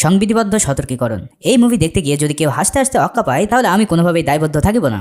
সংবিধিবদ্ধ সতর্কীকরণ। এই মুভি দেখতে গিয়ে যদি কেউ হাসতে হাসতে অক্কা পায় তাহলে আমি কোনোভাবেই দায়বদ্ধ থাকিব না।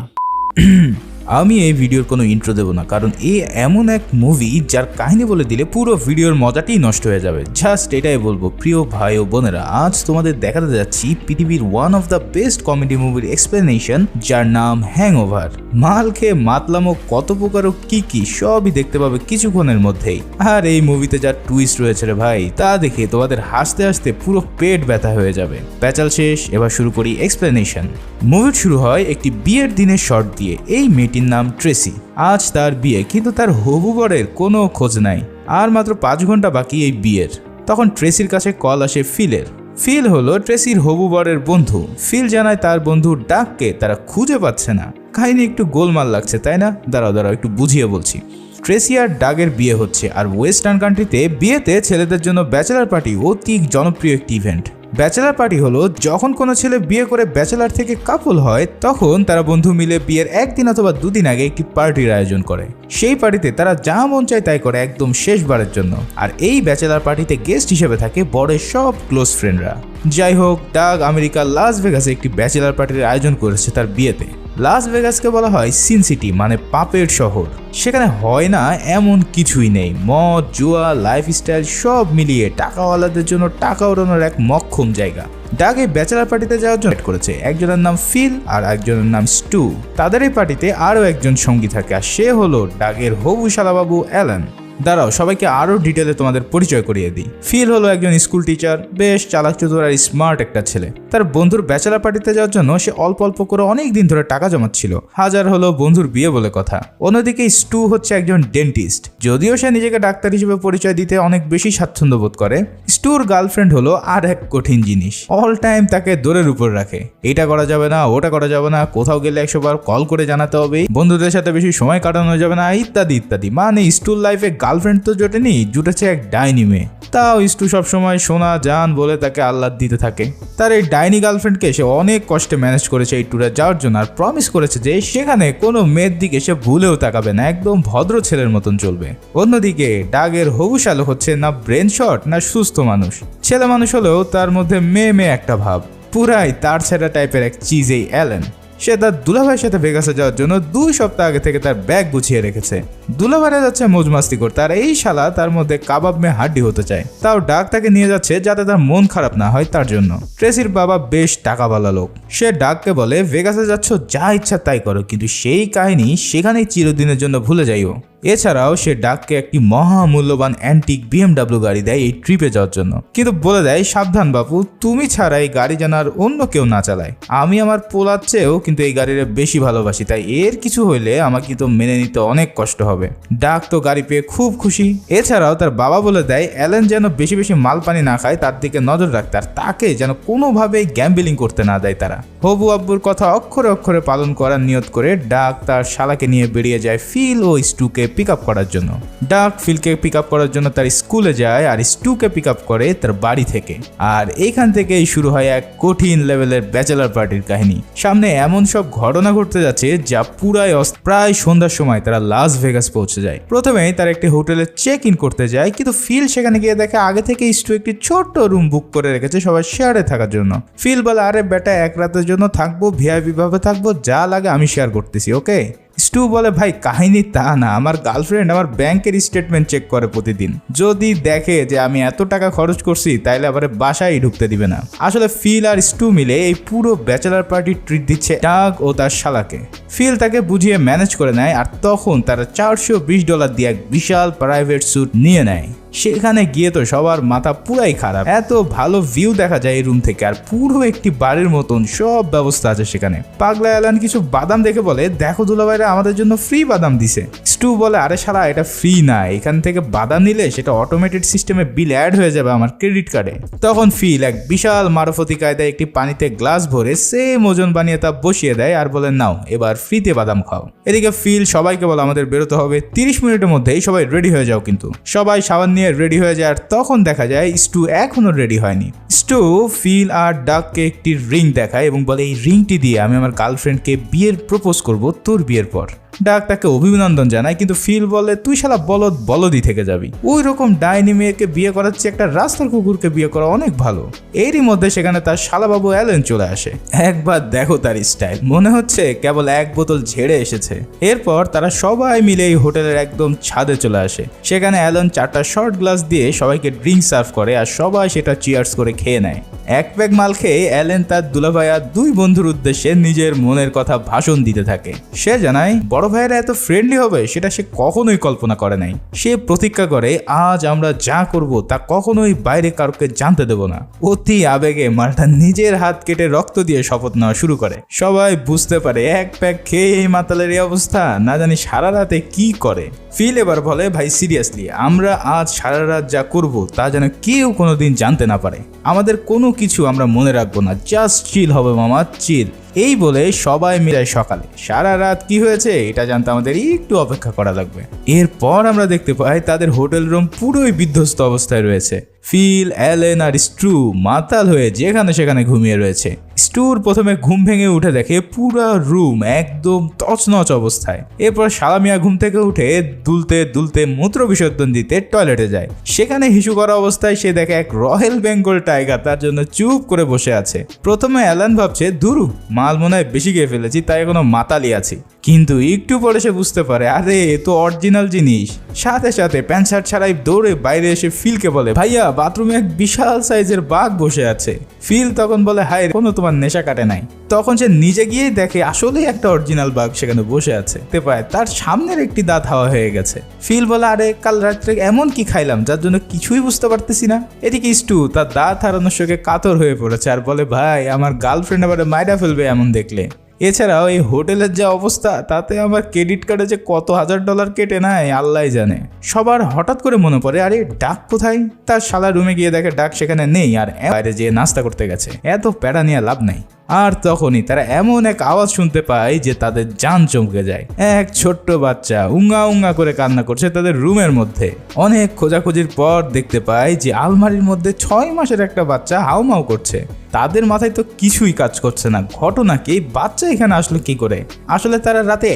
আমি এই ভিডিওর কোনো ইন্ট্রো দেবো না, কারণ এই এমন এক মুভি যার কাহিনী বলে দিলে পুরো ভিডিওর মজাটাই নষ্ট হয়ে যাবে। জাস্ট এটাই বলবো, প্রিয় ভাই ও বোনেরা, আজ তোমাদের দেখাতে যাচ্ছি পৃথিবীর one of the best comedy মুভির এক্সপ্লেনেশন, যার নাম হ্যাংওভার। মাল খেয়ে মাতলামো কত প্রকার ও কি সবই দেখতে পাবে কিছুক্ষণের মধ্যেই। আর এই মুভিতে যা টুইস্ট রয়েছে রে ভাই, তা দেখে তোমাদের হাসতে হাসতে পুরো পেট ব্যথা হয়ে যাবে। প্যাচাল শেষ, এবার শুরু করি এক্সপ্লেনেশন। মুভি শুরু হয় একটি বিয়ের দিনের শর্ট দিয়ে। এই মেয়েটির নাম ট্রেসি। আজ তার বিয়ে, কিন্তু তার হবু বরের কোনো খোঁজ নাই। আর মাত্র 5 ঘন্টা বাকি এই বিয়ের। তখন ট্রেসির কাছে কল আসে ফিলের। ফিল হলো ট্রেসির হবু বরের বন্ধু। ফিল জানায় তার বন্ধু ডাককে তারা খুঁজে পাচ্ছে না। কাহিনী একটু গোলমাল লাগছে, তাই না? দাঁড়াও একটু বুঝিয়ে বলছি। ট্রেসি আর ডাগের বিয়ে হচ্ছে, আর ওয়েস্টার্ন কান্ট্রিতে বিয়েতে ছেলেদের জন্য ব্যাচেলার পার্টি অতি জনপ্রিয় একটি ইভেন্ট। ব্যাচেলার পার্টি হলো যখন কোনো ছেলে বিয়ে করে ব্যাচেলার থেকে কাপল হয়, তখন তারা বন্ধু মিলে বিয়ের 1 দিন অথবা 2 দিন আগে একটি পার্টির আয়োজন করে। সেই পার্টিতে তারা যা মন চায় তাই করে, একদম শেষবারের জন্য। আর এই ব্যাচেলার পার্টিতে গেস্ট হিসেবে থাকে বরের সব ক্লোজ ফ্রেন্ডরা। যাই হোক, ডাগ আমেরিকার লাস ভেগাসে একটি ব্যাচেলার পার্টির আয়োজন করেছে তার বিয়েতে। লাস ভেগাসকে বলা হয় সিন সিটি, মানে পাপের শহর। সেখানে হয় না এমন কিছুই নেই। মদ, জুয়া, লাইফস্টাইল সব মিলিয়ে টাকাওয়ালাদের জন্য টাকা ওড়ানোর এক মক্ষম জায়গা। ডাগ এই ব্যাচেলার পার্টিতে যাওয়ার জন্য করেছে। একজনের নাম ফিল আর একজনের নাম স্টু। তাদের এই পার্টিতে আরও একজন সঙ্গী থাকে, আর সে হলো ডাগের হবু শালাবাবু অ্যালান। দাঁড়াও, সবাইকে আরও ডিটেলে তোমাদের পরিচয় করিয়ে দিই। ফিল হলো একজন স্কুল টিচার, বেশ চালাক চতুর আর স্মার্ট একটা ছেলে। তার বন্ধুর ব্যাচেলার পার্টিতে যাওয়ার জন্য সে অল্প অল্প করে অনেক দিন ধরে টাকা জমাচ্ছিল। হাজার হলো বন্ধুর বিয়ে বলে কথা। অন্যদিকে স্টু হচ্ছে একজন ডেন্টিস্ট। যদিও সে নিজেকে ডাক্তার হিসেবে পরিচয় দিতে অনেক বেশি স্বাচ্ছন্দ্য বোধ করে, স্টুর গার্লফ্রেন্ড হলো আর এক কঠিন জিনিস। অল টাইম তাকে দৌড়ের উপর রাখে। এটা করা যাবে না, ওটা করা যাবে না, কোথাও গেলে 100 বার কল করে জানাতে হবে, বন্ধুদের সাথে বেশি সময় কাটানো যাবে না, ইত্যাদি ইত্যাদি। মানে স্টুর লাইফে গার্লফ্রেন্ড তো জোটেনি, জুটেছে এক ডাইনি মেয়ে। তাও স্টু সবসময় সোনা জান বলে তাকে আহ্লাদ দিতে থাকে। তার এই ডাইনি গার্লফ্রেন্ডকে সে অনেক কষ্টে ম্যানেজ করেছে এই ট্যুরে যাওয়ার জন্য, আর প্রমিস করেছে যে সেখানে কোনো মেয়ের দিকে সে ভুলেও তাকাবে না, একদম ভদ্র ছেলের মতন চলবে। অন্যদিকে ডাগের হবু শালক হচ্ছে না ব্রেন শট না সুস্থ মানুষ। ছেলে মানুষ হলেও তার মধ্যে মেয়ে একটা ভাব। পুরাই তার ছেঁড়া টাইপের এক চিজ এই অ্যালেন। সে তার দুলাভাইয়ের সাথে ভেগাসে যাওয়ার জন্য 2 সপ্তাহ আগে থেকে তার ব্যাগ গুছিয়ে রেখেছে। দুলাভাইরা যাচ্ছে মৌজমাস্তি করতে, আর এই শালা তার মধ্যে কাবাব মেয়ে হাড্ডি হতে চায়। তাও ডাক তাকে নিয়ে যাচ্ছে যাতে তার মন খারাপ না হয় তার জন্য। ট্রেসির বাবা বেশ টাকাওয়ালা লোক। সে ডাককে বলে ভেগাসে যাচ্ছ, যা ইচ্ছা তাই করো, কিন্তু সেই কাহিনী সেখানেই চিরদিনের জন্য ভুলে যাইও। এছাড়াও সে ডাককে একটি মহামূল্যবান অ্যান্টিক BMW গাড়ি দেয় এই ট্রিপে যাওয়ার জন্য, কিন্তু বলে দেয় সাবধান বাপু, তুমি ছাড়া এই গাড়ি যেন আর অন্য কেউ না চালায়। আমি আমার পোলার চেয়েও কিন্তু এই গাড়ির বেশি ভালোবাসি, তাই এর কিছু হইলে আমাকে কিন্তু মেনে নিতে অনেক কষ্ট হবে। ডাক তো গাড়ি পেয়ে খুব খুশি। এছাড়াও তার বাবা বলে দেয় অ্যালেন যেন বেশি বেশি মাল পানি না খায়, তার দিকে নজর রাখতে, আর তাকে যেন কোনোভাবেই গ্যাম্বলিং করতে না দেয় তারা। হবু আব্বুর কথা অক্ষরে অক্ষরে পালন করার নিয়ত করে ডাক তার শালাকে নিয়ে বেরিয়ে যায় ফিল ও স্টুকে পিক আপ করার জন্য। ডাক ফিলকে পিক আপ করার জন্য তার স্কুলে যায়, আর স্টুকে পিক আপ করে তার বাড়ি থেকে। আর এইখান থেকেই শুরু হয় এক কঠিন লেভেলের ব্যাচেলার পার্টির কাহিনী। সামনে এমন সব ঘটনা ঘটতে যাচ্ছে যা প্রায় সন্ধ্যার সময় তারা লাস ভেগাস পৌঁছে যায়। প্রথমেই তারা একটি হোটেলে চেক ইন করতে যায়, কিন্তু ফিল সেখানে গিয়ে দেখে আগে থেকে স্টু একটি ছোট্ট রুম বুক করে রেখেছে সবাই শেয়ারে থাকার জন্য। ফিল বলে, আরে বেটা, 1 রাতের জন্য থাকবো, ভিআইপি ভাবে থাকবো, যা লাগে আমি শেয়ার করতেছি, ওকে? স্টু বলে, ভাই কাহিনী তা না, আমার গার্লফ্রেন্ড আমার ব্যাংকের স্টেটমেন্ট চেক করে প্রতিদিন। যদি দেখে যে আমি এত টাকা খরচ করছি তাইলে আবার বাসায় ঢুকতে দিবে না। আসলে ফিল আর স্টু মিলে এই পুরো ব্যাচেলার পার্টি ট্রিট দিচ্ছে ডাগ ও তার শালাকে। ফিল তাকে বুঝিয়ে ম্যানেজ করে নেয়, আর তখন তারা $420 দিয়ে এক বিশাল প্রাইভেট স্যুট নিয়ে নেয়। সেখানে গিয়ে তো সবার মাথা পুরাই খারাপ। এত ভালো ভিউ দেখা যায় এই রুম থেকে, আর পুরো একটি বাড়ির মতন সব ব্যবস্থা আছে সেখানে। পাগলা অ্যালান কিছু বাদাম দেখে বলে, দেখো দুলাভাইরা আমাদের জন্য ফ্রি বাদাম দিছে। স্টু বলে, আরে শালা, এটা ফ্রি না, এখান থেকে বাদাম নিলে সেটা অটোমেটেড সিস্টেমে বিল অ্যাড হয়ে যাবে আমার ক্রেডিট কার্ডে। তখন ফিল এক বিশাল মারফতি কায়দায় একটি পানিতে গ্লাস ভরে সেম ওজন বানিয়ে তা বসিয়ে দেয়, আর বলে, নাও এবার ফ্রিতে বাদাম খাও। এদিকে ফিল সবাইকে বলে, আমাদের বেরোতে হবে, 30 মিনিটের মধ্যেই সবাই রেডি হয়ে যাও। কিন্তু সবাই সাবান নিয়ে রেডি হয়ে যায়, আর তখন দেখা যায় স্টু এখনো রেডি হয়নি। স্টু ফিল আর ডাককে একটি রিং দেখায় এবং বলে, এই রিংটি দিয়ে আমি আমার গার্লফ্রেন্ডকে বিয়ের প্রপোজ করব তোর বিয়ের পর। ডাক তাকে অভিনন্দন জানায়, কিন্তু ফিল বলে তুই শালা বলদই থেকে যাবি। ওই রকম ডাইনি মেয়েকে বিয়ে করার চেয়ে একটা রাস্তার কুকুরকে বিয়ে করা অনেক ভালো। এরই মধ্যে সেখানে তার শালাবাবু অ্যালেন চলে আসে। একবার দেখো তার স্টাইল, মনে হচ্ছে কেবল এক বোতল ঝেড়ে এসেছে। এরপর তারা সবাই মিলে এই হোটেলের একদম ছাদে চলে আসে। সেখানে অ্যালেন 4টা শর্ট গ্লাস দিয়ে সবাইকে ড্রিঙ্ক সার্ভ করে আর সবাই সেটা চিয়ার্স করে খেয়ে নেয়। এক প্যাক মাল খেয়ে অ্যালেন তার দুলাভাই আর 2 বন্ধুর উদ্দেশ্যে নিজের মনের কথা ভাষণ দিতে থাকে। সে জানায় বড় ভাইয়েরা এত ফ্রেন্ডলি হবে সেটা সে কখনোই কল্পনা করে নাই। সে প্রতিজ্ঞা করে আজ আমরা যা করব তা কখনোই বাইরে কাউকে জানতে দেব না। অতি আবেগে মালটা নিজের হাত কেটে রক্ত দিয়ে শপথ নেওয়া শুরু করে। সবাই বুঝতে পারে এক প্যাক খেয়ে এই মাতালের এই অবস্থা, না জানি সারা রাতে কি করে। ফিল এবার বলে ভাই সিরিয়াসলি আমরা আজ সারা রাত যা করব তা যেন কেউ কোনোদিন জানতে না পারে। আমাদের কোনো কিছু আমরা মনে রাখবো না, জাস্ট চিল হবে মামা, চিল। এই বলে সবাই মিলে সকালে। সারা রাত কি হয়েছে এটা জানতে আমাদের একটু অপেক্ষা করা লাগবে। এরপর আমরা দেখতে পাই তাদের হোটেল রুম পুরোই বিধ্বস্ত অবস্থায় রয়েছে। ফিল, অ্যালেন আর স্ট্রু মাতাল হয়ে যেখানে সেখানে ঘুমিয়ে রয়েছে। স্ট্রুর প্রথমে ঘুম ভেঙে উঠে দেখে পুরো রুম একদম তছনছ অবস্থায়। এরপর শালামিয়া ঘুম থেকে উঠে দুলতে দুলতে মূত্র বিসর্জন দিতে টয়লেটে যায়। সেখানে হিসু করা অবস্থায় সে দেখে এক রয়্যাল বেঙ্গল টাইগার তার জন্য চুপ করে বসে আছে। প্রথমে অ্যালেন ভাবছে ধুরু মাল মনে হয় বেশি খেয়ে ফেলেছি, তাই এখনো মাতালি আছি। কিন্তু একটু পরে সে বুঝতে পারে আরে এ তো অরিজিনাল জিনিস। সাথে সাথে প্যান্ট শার্ট ছাড়াই দৌড়ে বাইরে এসে ফিলকে বলে ভাইয়া বাথরুমে এক বিশাল সাইজের বাঘ বসে আছে। ফিল তখন বলে হায় কোনো তোমার নেশা কাটে নাই। তখন সে নিজে গিয়ে দেখে আসলেই একটা অরিজিনাল বাঘ সেখানে বসে আছে। দেখতে পায় তার সামনের একটি দাঁত হাওয়া হয়ে গেছে। ফিল বলে আরে কাল রাত্রে এমন কি খাইলাম যার জন্য কিছুই বুঝতে পারতেছি না। এদিকে স্টু তার দাঁত হারানোর শোকে কাতর হয়ে পড়েছে আর বলে ভাই আমার গার্লফ্রেন্ড আবার মাইরা ফেলবে এমন দেখলে। এছাড়াও এই হোটেলের যে অবস্থা তাতে আমার ক্রেডিট কার্ডে যে কত $1000 কেটে নেয় আল্লাহ জানে। সবার হঠাৎ করে মনে পড়ে আরে ডাক কোথায়। তার শালা রুমে গিয়ে দেখে ডাক সেখানে নেই আর বাইরে যেয়ে নাস্তা করতে গেছে। এত প্যারা নিয়ে লাভ নাই। আর তখনই তারা এমন এক আওয়াজ শুনতে পায় যে তাদের জান চমকে যায়। এক ছোট্ট বাচ্চা উঙ্গা উঙ্গা করে কান্না করছে তাদের রুমের মধ্যে। অনেক খোঁজাখুঁজির পর দেখতে পায় যে আলমারির মধ্যে 6 মাসের একটা বাচ্চা হাউমাউ করছে। তাদের মাথায় তো কিছুই কাজ করছে না, ঘটনা কি বাচ্চা এখানে আসলো কি করে। আসলে তারা রাতে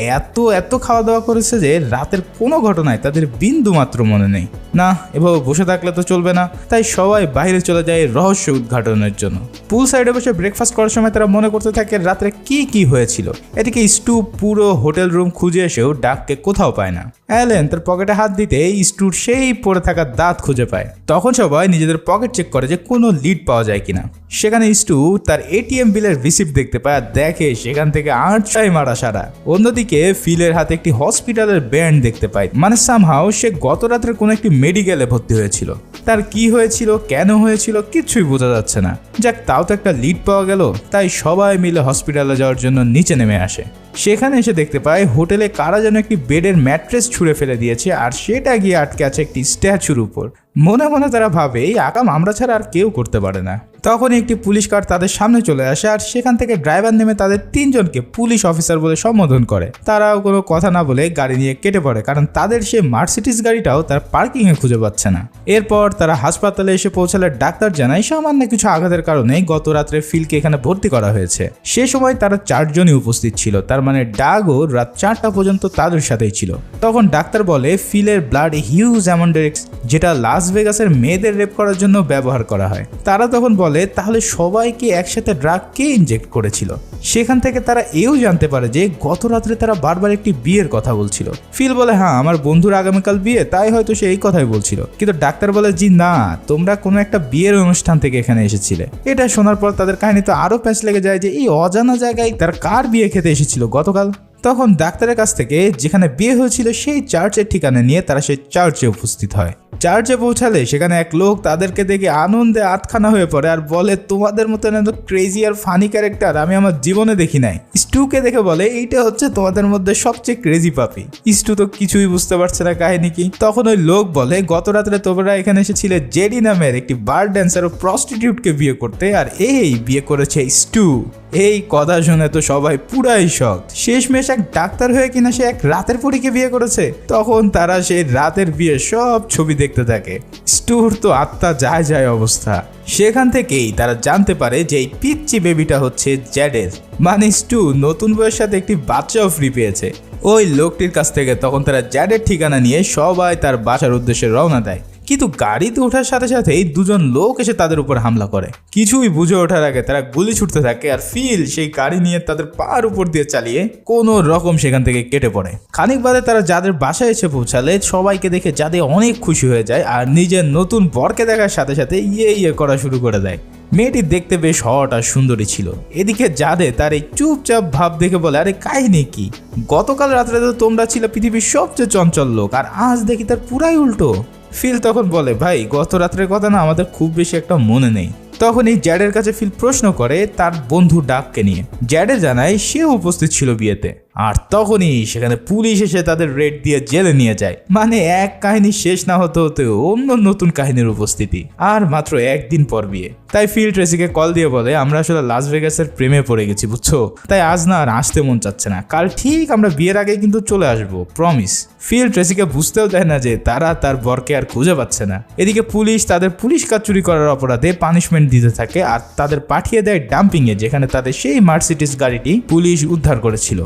এত খাওয়া দাওয়া করেছে যে রাতের কোনো ঘটনায় তাদের বিন্দু মাত্র মনে নেই। না এভাবে বসে থাকলে তো চলবে না, তাই সবাই বাইরে চলে যায় রহস্য উদ্ঘাটনের জন্য। পুল সাইডে বসে ব্রেকফাস্ট করার সময় তারা মনে করতে থাকে রাত্রে কি হয়েছিল। এদিকে স্টু পুরো হোটেল রুম খুঁজে এসেও ডাককে কোথাও পায় না। অ্যালেন তার পকেটে হাত দিতে স্টুর সেই পড়ে থাকা দাঁত খুঁজে পায়। তখন সবাই নিজেদের পকেট চেক করে যে কোনো লিড পাওয়া যায় কিনা। সেখানে স্টু তার এটিএম বিলের রিসিপ্ট দেখতে পায় আর দেখে সেখান থেকে 8টাই মারা সারা। অন্যদিকে ফিলের হাতে একটি হসপিটালের ব্যান্ড দেখতে পায়, মানে সামহাও সে গত রাত্রে কোনো একটি মেডিকেলে ভর্তি হয়েছিল। তার কি হয়েছিল কেন হয়েছিল কিছুই বোঝা যাচ্ছে না। যাক তাও তো একটা লিড পাওয়া গেল। তাই সবাই মিলে হসপিটালে যাওয়ার জন্য নিচে নেমে আসে। সেখানে এসে দেখতে পায় হোটেলে কারা যেন একটি বেডের ম্যাট্রেস ছুঁড়ে ফেলে দিয়েছে আর সেটা গিয়ে আটকে আছে একটি স্ট্যাচুর উপর। মনে মনে তারা ভাবে এই আকাম আমরা ছাড়া আর কেউ করতে পারে না। তখনই একটি পুলিশ কার তাদের সামনে চলে আসে আর সেখান থেকে ড্রাইভার নেমে তাদের 3 জনকে পুলিশ অফিসার বলে সম্বোধন করে। তারাও কোনো কথা না বলে গাড়ি নিয়ে কেটে পড়ে, কারণ তাদের সে মার্সিডিজ গাড়িটাও তার পার্কিংয়ে খুঁজে পাচ্ছে না। এরপর তারা হাসপাতালে এসে পৌঁছালে ডাক্তার জানায় সামান্য কিছু আঘাতের কারণে গত রাত্রে ফিলকে এখানে ভর্তি করা হয়েছে। সে সময় তারা 4 জনই উপস্থিত ছিল, তার মানে ডাগও রাত 4টা পর্যন্ত তাদের সাথেই ছিল। তখন ডাক্তার বলে ফিলের ব্লাড হিউজ অ্যামন্ডেক্স, যেটা লাস ভেগাসের মেয়েদের রেপ করার জন্য ব্যবহার করা হয়। তারা তখন বলে তাহলে সবাইকে একসাথে ড্রাগ কে ইনজেক্ট করেছিল। সেখান থেকে তারা এও জানতে পারে যে গত রাত্রে তারা বারবার একটি বিয়ের কথা বলছিল। ফিল বলে হ্যাঁ আমার বন্ধুর আগামীকাল বিয়ে, তাই হয়তো সে এই কথাই বলছিল। কিন্তু ডাক্তার বলে জি না, তোমরা কোনো একটা বিয়ের অনুষ্ঠান থেকে এখানে এসেছিলে। এটা শোনার পর তাদের কাহিনী তো আরো প্যাঁচ লেগে যায় যে এই অজানা জায়গায় তারা কার বিয়ে খেতে এসেছিল গতকাল। তখন ডাক্তারের কাছ থেকে যেখানে বিয়ে হয়েছিল সেই চার্চের ঠিকানা নিয়ে তারা সেই চার্চে উপস্থিত হয়। চার্চে পৌঁছালে সেখানে এক লোক তাদেরকে দেখে আনন্দে আটখানা হয়ে পড়ে আর বলে তোমাদের মতন এত ক্রেজি আর ফানি ক্যারেক্টার আমি আমার জীবনে দেখি নাই। স্টুকে দেখে বলে এইটা হচ্ছে তোমাদের মধ্যে সবচেয়ে ক্রেজি পাপি। স্টু তো কিছুই বুঝতে পারছে না কাহিনী কি। তখন ওই লোক বলে গত রাত্রে তোমরা এখানে এসেছিলে জেডি নামের একটি বার ড্যান্সার ও প্রস্টিটিউটকে বিয়ে করতে, আর এই বিয়ে করেছে স্টু। এই কথা শুনে তো সবাই পুরাই শক। শেষমেশ এক ডাক্তার হয়ে কিনা সে এক রাতের পরীকে বিয়ে করেছে। তখন তারা সেই রাতের বিয়ে সব ছবি দেখতে থাকে। স্টুর তো আত্মা যায় অবস্থা। সেখান থেকেই তারা জানতে পারে যে এই পিচ্চি বেবিটা হচ্ছে জ্যাডের, মানে স্টু নতুন বউয়ের সাথে একটি বাচ্চাও ফ্রি পেয়েছে। ওই লোকটির কাছ থেকে তখন তারা জ্যাডের ঠিকানা নিয়ে সবাই তার বাসার উদ্দেশ্যে রওনা দেয়। কিন্তু গাড়িতে ওঠার সাথে সাথেই দুজন লোক এসে তাদের উপর হামলা করে। কিছুই বুঝে ওঠার আগে তারা গুলি ছুটতে থাকে আর ফিল সেই গাড়ি নিয়ে তাদের পার উপর দিয়ে চালিয়ে কোনো রকম সেখান থেকে কেটে পড়ে। খানিক বাদে তারা যাদের বাসায় এসে পৌঁছালে সবাইকে দেখে যাদের অনেক খুশি হয়ে যায় আর নিজের নতুন বরকে দেখার সাথে সাথে ইয়ে করা শুরু করে দেয়। মেয়েটি দেখতে বেশ হট আর সুন্দরী ছিল। এদিকে যাদে তার এই চুপচাপ ভাব দেখে বলে, আরে কাহিনী কি? গতকাল রাত্রে তো তোমরা ছিল পৃথিবীর সবচেয়ে চঞ্চল লোক, আর আজ দেখি তার পুরাই উল্টো। ফিল তখন বলে, ভাই গত রাত্রের কথা না আমাদের খুব বেশি একটা মনে নেই। তখন এই জ্যাডের কাছে ফিল প্রশ্ন করে তার বন্ধু ডাককে নিয়ে। জ্যাডে জানায় সেও উপস্থিত ছিল বিয়েতে, আর তখনই সেখানে পুলিশ এসে তাদের রেড দিয়ে জেলে নিয়ে যায়। মানে এক কাহিনী শেষ না হতে হতে অন্য নতুন কাহিনীর উপস্থিতি, আর মাত্র একদিন পর বিয়ে। তাই ফিল ট্রেসিকে কল দিয়ে বলে, আমরা আসলে লাস ভেগাসের প্রেমে পড়ে গেছি বুঝছো, তাই আজ না আর আসতে মন চাচ্ছে না, কাল ঠিক আমরা বিয়ের আগে কিন্তু চলে আসবো, প্রমিস। ফিল ট্রেসিকে বুঝতেও দেয় না যে তারা তার বরকে আর খুঁজে পাচ্ছে না। এদিকে পুলিশ তাদের পুলিশ কাজ চুরি করার অপরাধে পানিশমেন্ট দিতে থাকে আর তাদের পাঠিয়ে দেয় ডাম্পিং এ, যেখানে তাদের সেই মার্সিডিজ গাড়িটি পুলিশ উদ্ধার করেছিল।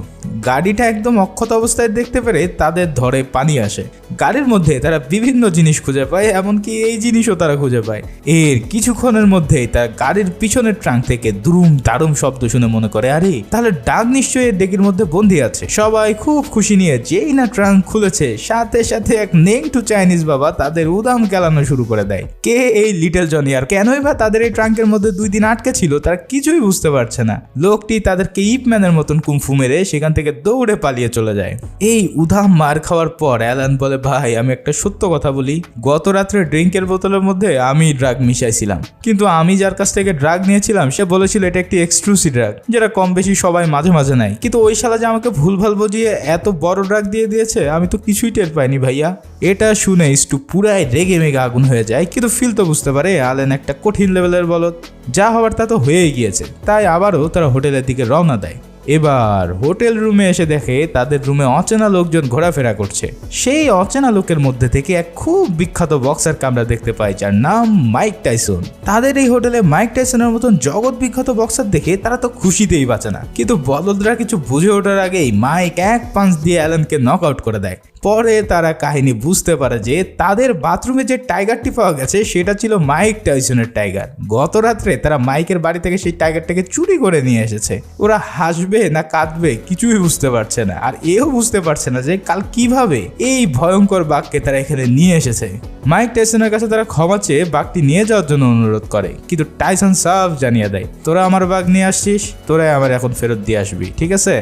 গাড়িটা একদম অক্ষত অবস্থায় দেখতে পেরে তাদের ধরে পানি আসে। গাড়ির মধ্যে তারা বিভিন্ন জিনিস খুঁজে পায়, এমনকি এই জিনিসও তারা খুঁজে পায়। এর কিছুক্ষণের মধ্যেই তার গাড়ির পিছনের ট্রাঙ্ক থেকে দুরুম দারুম শব্দ শুনে মনে করে, আরে তাহলে ডাক নিশ্চয়ই ডেকির মধ্যে বন্দি আছে। সবাই খুব খুশি নিয়ে যেই না ট্রাঙ্ক খুলেছে, সাথে সাথে এক নেংটু চাইনিজ বাবা তাদের উদাম কেলানো শুরু করে দেয়। কে এই লিটল জনি, আর কেনই বা তাদের এই ট্রাঙ্কের মধ্যে 2 দিন আটকে ছিল তারা কিছুই বুঝতে পারছে না। লোকটি তাদেরকে ইপম্যানের মতন কুমফু মেরে সেখান থেকে দৌড়ে পালিয়ে চলে যায়। এই উদাম মার খাওয়ার পর অ্যালান বলে, ভাই আমি একটা সত্য কথা বলি, গত রাত্রে ড্রিঙ্কের বোতলের মধ্যে আমি ড্রাগ মিশাইছিলাম, কিন্তু আমি যার কাছ থেকে ড্রাগ নিয়েছিলাম সে বলেছিল এটা একটি এক্সক্লুসিভ ড্রাগ, যেটা কম বেশি সবাই মাঝে মাঝে নেয়, কিন্তু ওই শালা যে আমাকে ভুলভাল বুঝিয়ে এত বড় ড্রাগ দিয়ে দিয়েছে আমি তো কিছুই টের পাইনি ভাইয়া। এটা শুনে স্টু পুরাই রেগে মেগে আগুন হয়ে যায়, কিন্তু ফিল তো বুঝতে পারে অ্যালেন একটা কঠিন লেভেলের বলদ, যা হওয়ার তা তো হয়েই গিয়েছে। তাই আবারও তারা হোটেলের দিকে রওনা দেয়। এবার হোটেল রুমে এসে দেখে তাদের রুমে অচেনা লোকজন ঘোরাফেরা করছে। সেই অচেনা লোকের মধ্যে থেকে এক খুব বিখ্যাত বক্সারকে আমরা দেখতে পাই, যার নাম মাইক টাইসন। তাদের এই হোটেলে মাইক টাইসনের মতন জগৎ বিখ্যাত বক্সার দেখে তারা তো খুশিতেই বাঁচে না, কিন্তু বলদরা কিছু বুঝে ওঠার আগেই মাইক এক পাঞ্চ দিয়ে অ্যালেনকে নক আউট করে দেয়। পরে তারা কাহিনী বুঝতে পারে যে তাদের বাথরুমে যে টাইগারটি পাওয়া গেছে সেটা ছিল মাইক টাইসনের টাইগার। গত রাত্রে তারা মাইকের বাড়ি থেকে সেই টাইগারটাকে চুরি করে নিয়ে এসেছে। ওরা হাসবে না কাঁদবে কিছুই বুঝতে পারছে না, আর এও বুঝতে পারছে না যে কাল কিভাবে এই ভয়ঙ্কর বাঘকে তারা এখানে নিয়ে এসেছে। মাইক টাইসনের কাছে তারা ক্ষমা চেয়ে বাঘটি নিয়ে যাওয়ার জন্য অনুরোধ করে, কিন্তু টাইসন সাফ জানিয়ে দেয়, তোরা আমার বাঘ নিয়ে আসছিস, তোরাই আমার এখন ফেরত দিয়ে আসবি, ঠিক আছে?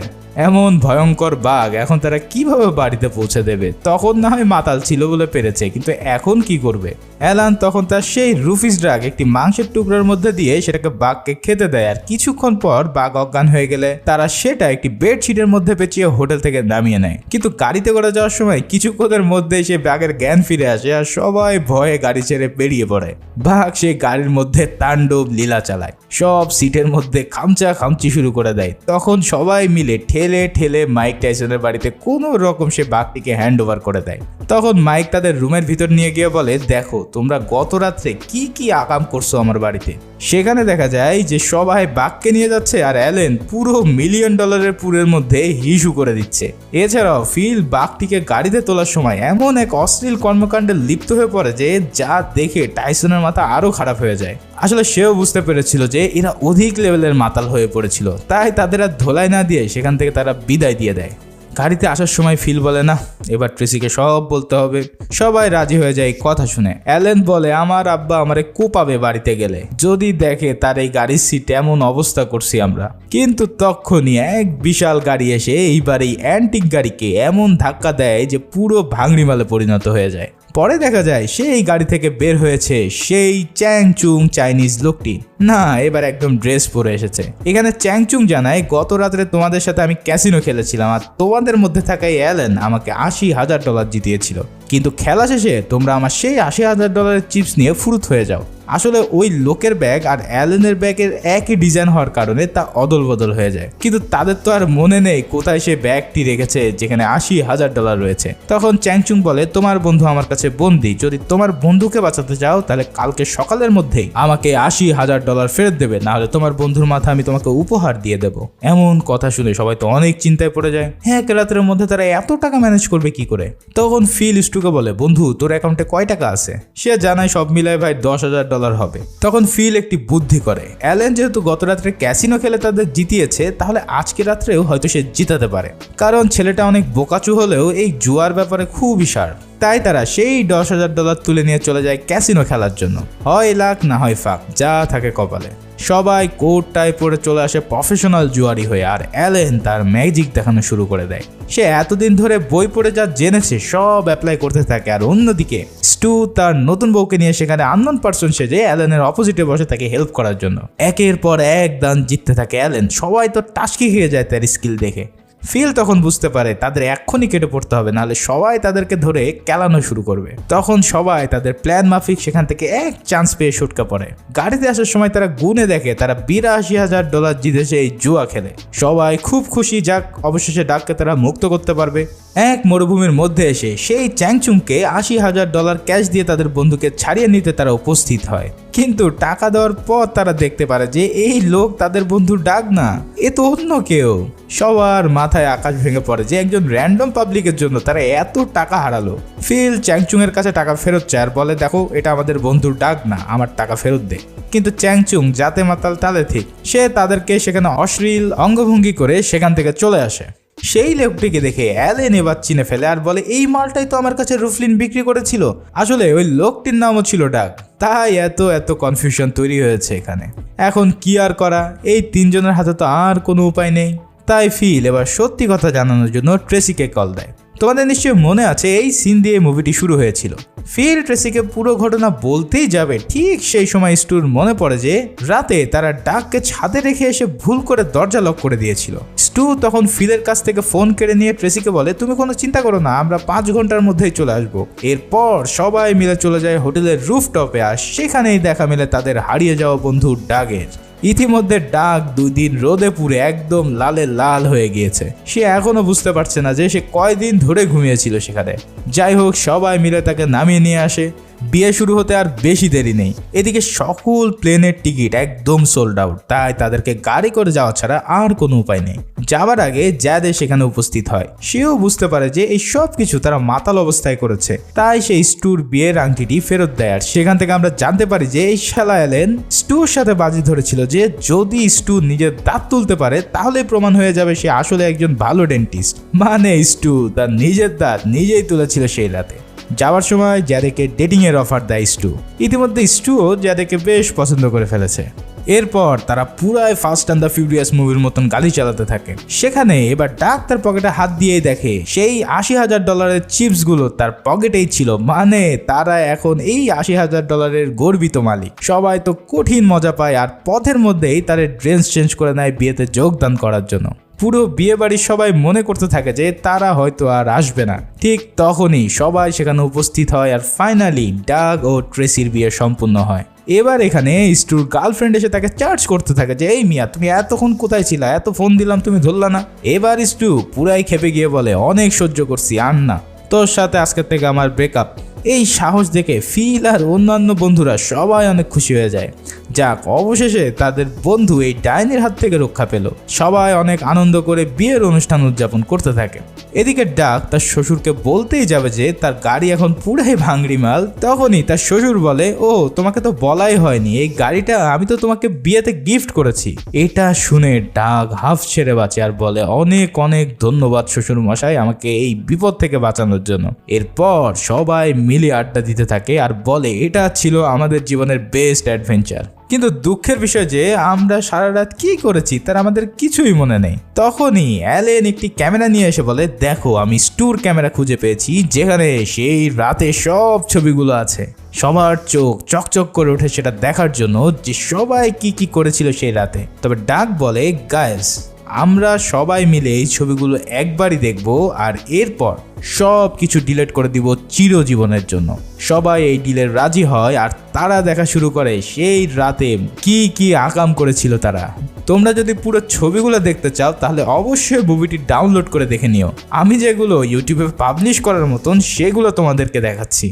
এমন ভয়ঙ্কর বাঘ এখন তারা কিভাবে বাড়িতে পৌঁছে দেবে? তখন না হয় মাতাল ছিল বলে পেরেছে, কিন্তু এখন কি করবে? অ্যালান তখন তার সেই রুফিস ড্রাগ একটি মাংসের টুকরার মধ্যে দিয়ে সেটাকে বাঘকে খেতে দেয়, আর কিছুক্ষণ পর বাঘ অজ্ঞান হয়ে গেলে তারা সেটা একটি বেডশিটের মধ্যে পেঁচিয়ে হোটেল থেকে নামিয়ে নেয়। কিন্তু গাড়িতে করে যাওয়ার সময় কিছুক্ষণের মধ্যে সে বাঘের জ্ঞান ফিরে আসে আর সবাই ভয়ে গাড়ি ছেড়ে বেরিয়ে পড়ে। বাঘ সেই গাড়ির মধ্যে তাণ্ডব লীলা চালায়, সব সিটের মধ্যে খামচা খামচি শুরু করে দেয়। তখন সবাই মিলে ঠেলে ঠেলে মাইক টাইসনের বাড়িতে কোনো রকম সে বাঘটিকে হ্যান্ড ওভার করে দেয়। তখন মাইক তাদের রুমের ভিতর নিয়ে গিয়ে বলে, দেখো তোমরা গত রাত্রে কি কি আকাম করছো আমার বাড়িতে। সেখানে দেখা যায় যে সবাই বাঘকে নিয়ে যাচ্ছে আর অ্যালেন পুরো $1 মিলিয়ন পুরের মধ্যে হিসু করে দিচ্ছে। এছাড়াও ফিল বাঘটিকে গাড়িতে তোলার সময় এমন এক অশ্লীল কর্মকাণ্ডে লিপ্ত হয়ে পড়ে যে যা দেখে টাইসনের মাথা আরো খারাপ হয়ে যায়। আসলে সেও বুঝতে পেরেছিল যে এরা অধিক লেভেলের মাতাল হয়ে পড়েছিল, তাই তাদের আর ধোলাই না দিয়ে সেখান থেকে তারা বিদায় দিয়ে দেয়। গাড়িতে আসার সময় ফিল বলে, না এবার ট্রেসিকে সব বলতে হবে। সবাই রাজি হয়ে যায় কথা শুনে। অ্যালেন বলে, আমার আব্বা আমারে কোপাবে বাড়িতে গেলে যদি দেখে তার এই গাড়ির সিট এমন অবস্থা করছি আমরা। কিন্তু তখনই এক বিশাল গাড়ি এসে এইবার এই অ্যান্টিক গাড়িকে এমন ধাক্কা দেয় যে পুরো ভাঙড়ি মালে পরিণত হয়ে যায়। পরে দেখা যায় সেই গাড়ি থেকে বের হয়েছে সেই চ্যাংচুং চাইনিজ লোকটি। না, এবার একদম ড্রেস পরে এসেছে। এখানে চ্যাংচুং জানায়, গত রাত্রে তোমাদের সাথে আমি ক্যাসিনো খেলেছিলাম আর তোমাদের মধ্যে থাকা অ্যালেন আমাকে $80,000 জিতিয়েছিল, কিন্তু খেলা শেষে তোমরা আমার সেই $80,000 চিপস নিয়ে ফুরুত হয়ে যাও। আসলে ওই লোকের ব্যাগ আর অ্যালেনের ব্যাগের একই ডিজাইন হওয়ার কারণে তা অদল বদল হয়ে যায়, কিন্তু তাদের তো আর মনে নেই কোথায় সে ব্যাগটি রেখেছে যেখানে $80,000 রয়েছে। তখন চ্যাংচুং বলে, তোমার বন্ধু আমার কাছে বন্দী, যদি তোমার বন্ধুকে বাঁচাতে চাও তাহলে কালকে সকালের মধ্যেই আমাকে $80,000 ফেরত দেবে, নাহলে তোমার বন্ধুর মাথা আমি তোমাকে উপহার দিয়ে দেবো। এমন কথা শুনে সবাই তো অনেক চিন্তায় পড়ে যায়। হ্যাঁ, এক রাতের মধ্যে তারা এত টাকা ম্যানেজ করবে কি করে? তখন ফিল স্টুকে বলে, বন্ধু তোর অ্যাকাউন্টে কয় টাকা আছে? সে জানায় সব মিলায় ভাই $10,000 হবে। তখন ফিল একটি বুদ্ধি করে, অ্যালেন যেহেতু গত রাত্রে ক্যাসিনো খেলে তাদের জিতিয়েছে, তাহলে আজকে রাত্রেও হয়তো সে জিতাতে পারে, কারণ ছেলেটা অনেক বোকাচু হলেও এই জুয়ার ব্যাপারে খুবই শার্প। তাই তারা সেই $10,000 তুলে নিয়ে চলে যায় ক্যাসিনো খেলার জন্য। হয় লাখ না হয় ফাক, যা থাকে কপালে। সবাই কোট টাই পরে চলে আসে প্রফেশনাল জুয়ারি হয়ে, আর অ্যালেন তার ম্যাজিক দেখানো শুরু করে দেয়। সে এতদিন ধরে বই পড়ে যা জেনেছে সব অ্যাপ্লাই করতে থাকে, আর অন্যদিকে স্টু তার নতুন বউকে নিয়ে সেখানে আননোন পার্সন সেজে অ্যালেনের অপোজিটে বসে তাকে হেল্প করার জন্য। একের পর এক দান জিততে থাকে অ্যালেন, সবাই তো টাসকি খেয়ে যায় তার স্কিল দেখে। ফিল তখন বুঝতে পারে তাদের এক্ষুনি কেটে পড়তে হবে, নাহলে সবাই তাদেরকে ধরে কেলানো শুরু করবে। তখন সবাই তাদের প্ল্যান মাফিক সেখান থেকে এক চান্স পেয়ে ছুটকা পড়ে। গাড়িতে আসার সময় তারা গুনে দেখে তারা $82,000 জিতেছে এই জুয়া খেলে। সবাই খুব খুশি, যাক অবশেষে ডাককে তারা মুক্ত করতে পারবে। এক মরুভূমির মধ্যে এসে সেই চ্যাংচুংকে $80,000 ক্যাশ দিয়ে তাদের বন্ধুকে ছাড়িয়ে নিতে তারা উপস্থিত হয়, কিন্তু টাকা দেওয়ার পর তারা দেখতে পারে যে এই লোক তাদের বন্ধু ডাক না, এ তো অন্য কেউ। সবার মাথায় আকাশ ভেঙে পড়ে যে একজন র্যান্ডম পাবলিকের জন্য তারা এত টাকা হারালো। ফিল চ্যাংচুং এর কাছে টাকা ফেরত চায় আর বলে, দেখো এটা আমাদের বন্ধুর ডাক না, আমার টাকা ফেরত দে। কিন্তু চ্যাংচুং যাতে মাতাল তালে ঠিক, সে তাদেরকে সেখানে অশ্লীল অঙ্গভঙ্গি করে সেখান থেকে চলে আসে। সেই লোকটিকে দেখে অ্যালেন এবার চিনে ফেলে আর বলে, এই মালটাই তো আমার কাছে রুফলিন বিক্রি করেছিল। আসলে ওই লোকটির নামও ছিল ডাক। তাই এত কনফিউশন তৈরি হয়েছে এখানে। এখন কি আর করা, এই তিনজনের হাতে তো আর কোনো উপায় নেই। তাই ফিল এবার সত্যি কথা জানানোর জন্য ট্রেসিকে কল দেয়। তোমাদের নিশ্চয়ই মনে আছে এই সিন দিয়ে মুভিটি শুরু হয়েছিল। ফিল ট্রেসিকে পুরো ঘটনা বলতেই যাবে, ঠিক সেই সময় স্টুর মনে পড়ে যে রাতে তারা ডাককে ছাদে রেখে এসে ভুল করে দরজা লক করে দিয়েছিল। স্টু তখন ফিলের কাছ থেকে ফোন কেড়ে নিয়ে ট্রেসিকে বলে, তুমি কোনো চিন্তা করো না, আমরা 5 ঘন্টার মধ্যেই চলে আসবো। এরপর সবাই মিলে চলে যায় হোটেলের রুফটপে, আর সেখানেই দেখা মেলে তাদের হারিয়ে যাওয়া বন্ধু ডাগের। ইতিমধ্যে ডাক 2 দিন রোদে পুড়ে একদম লালে লাল হয়ে গিয়েছে। সে এখনো বুঝতে পারছে না যে সে কয়দিন ধরে ঘুমিয়েছিল সেখানে। যাই হোক, সবাই মিলে তাকে নামিয়ে নিয়ে আসে। বিয়ে শুরু হতে আর বেশি দেরি নেই। এদিকে সকল প্লেনের টিকিট একদম সোল্ড আউট, তাই তাদেরকে গাড়ি করে যাওয়া ছাড়া আর কোনো উপায় নেই। যাবার আগে জ্যাদে সেখানে উপস্থিত হয়। সেও বুঝতে পারে যে এই সব কিছু তারা মাতাল অবস্থায় করেছে, তাই সেই স্টুর বিয়ের আংটিটি ফেরত দেয়। আর সেখান থেকে আমরা জানতে পারি যে এই শালা অ্যালেন স্টুর সাথে বাজি ধরেছিল যে যদি স্টু নিজের দাঁত তুলতে পারে তাহলে প্রমাণ হয়ে যাবে সে আসলে একজন ভালো ডেন্টিস্ট। মানে স্টু তার নিজের দাঁত নিজেই তুলেছিল সেই রাতে। যাওয়ার সময় জ্যাদেকে ডেটিং এর অফার দেয় স্টু। ইতিমধ্যে স্টুও জ্যাদেকে বেশ পছন্দ করে ফেলেছে। এরপর তারা পুরাই ফাস্ট অ্যান্ড দ্য ফিউরিয়াস মুভির মতন গাড়ি চালাতে থাকে। সেখানে এবার ডাক তার পকেটে হাত দিয়েই দেখে সেই $80,000 চিপস গুলো তার পকেটেই ছিল। মানে তারা এখন এই $80,000 গর্বিত মালিক। সবাই তো কঠিন মজা পায়, আর পথের মধ্যেই তার ড্রেস চেঞ্জ করে নেয় বিয়েতে যোগদান করার জন্য। পুরো বিয়ে বাড়ির সবাই মনে করতে থাকে যে তারা হয়তো আর আসবে না। ঠিক তখনই সবাই সেখানে উপস্থিত হয়, আর ফাইনালি ডাগ ও ট্রেসির বিয়ে সম্পূর্ণ হয়। এবার এখানে স্টুর গার্লফ্রেন্ড এসে তাকে চার্জ করতে থাকে যে এই মিয়া তুমি এতক্ষণ কোথায় ছিলা, এত ফোন দিলাম তুমি ধরলা না। এবার স্টু পুরাই খেপে গিয়ে বলে, অনেক সহ্য করছি, আর না, তোর সাথে আজকের থেকে আমার ব্রেকআপ। এই সাহস দেখে ফিল আর অন্যান্য বন্ধুরা সবাই অনেক খুশি হয়ে যায়। যাক, অবশেষে তাদের বন্ধু এই ডাইনির হাত থেকে রক্ষা পেল। সবাই অনেক আনন্দ করে বিয়ের অনুষ্ঠান উদযাপন করতে থাকে। এদিকে ডাক তার শ্বশুরকে বলতেই যাবে যে তার গাড়ি এখন পুরাই ভাঙড়ি মাল। তখনই তার শ্বশুর বলে, ও তোমাকে তো বলাই হয়নি, এই গাড়িটা আমি তো তোমাকে বিয়েতে গিফট করেছি। এটা শুনে ডাক হাফ ছেড়ে বাঁচে আর বলে, অনেক অনেক ধন্যবাদ শ্বশুর মশাই আমাকে এই বিপদ থেকে বাঁচানোর জন্য। এরপর সবাই মিলে আড্ডা দিতে থাকে আর বলে এটা ছিল আমাদের জীবনের বেস্ট অ্যাডভেঞ্চার। কিন্তু দুঃখের বিষয় যে আমরা সারা রাত কি করেছি তার আমাদের কিছুই মনে নেই। তখনই অ্যালেন একটি ক্যামেরা নিয়ে এসে বলে, দেখো আমি স্টুর ক্যামেরা খুঁজে পেয়েছি যেখানে সেই রাতে সব ছবিগুলো আছে। সবার চোখ চকচক করে ওঠে সেটা দেখার জন্য যে সবাই কি কি করেছিল সেই রাতে। তবে ডাক বলে, গাইস আমরা সবাই মিলে এই ছবিগুলো একবারই দেখব, আর এরপর সব কিছু ডিলিট করে দিব চিরজীবনের জন্য। সবাই এই ডিলে রাজি হয় আর তারা দেখা শুরু করে সেই রাতে কি কি আকাম করেছিল তারা। তোমরা যদি পুরো ছবিগুলো দেখতে চাও তাহলে অবশ্যই মুভিটি ডাউনলোড করে দেখে নিও। আমি যেগুলো ইউটিউবে পাবলিশ করার মতন সেগুলো তোমাদেরকে দেখাচ্ছি।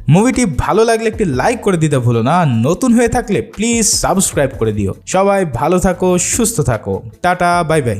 মুভিটি ভালো লাগলে একটি লাইক করে দিতে ভুলো না, নতুন হয়ে থাকলে প্লিজ সাবস্ক্রাইব করে দিও। সবাই ভালো থাকো, সুস্থ থাকো, টাটা, বাই বাই।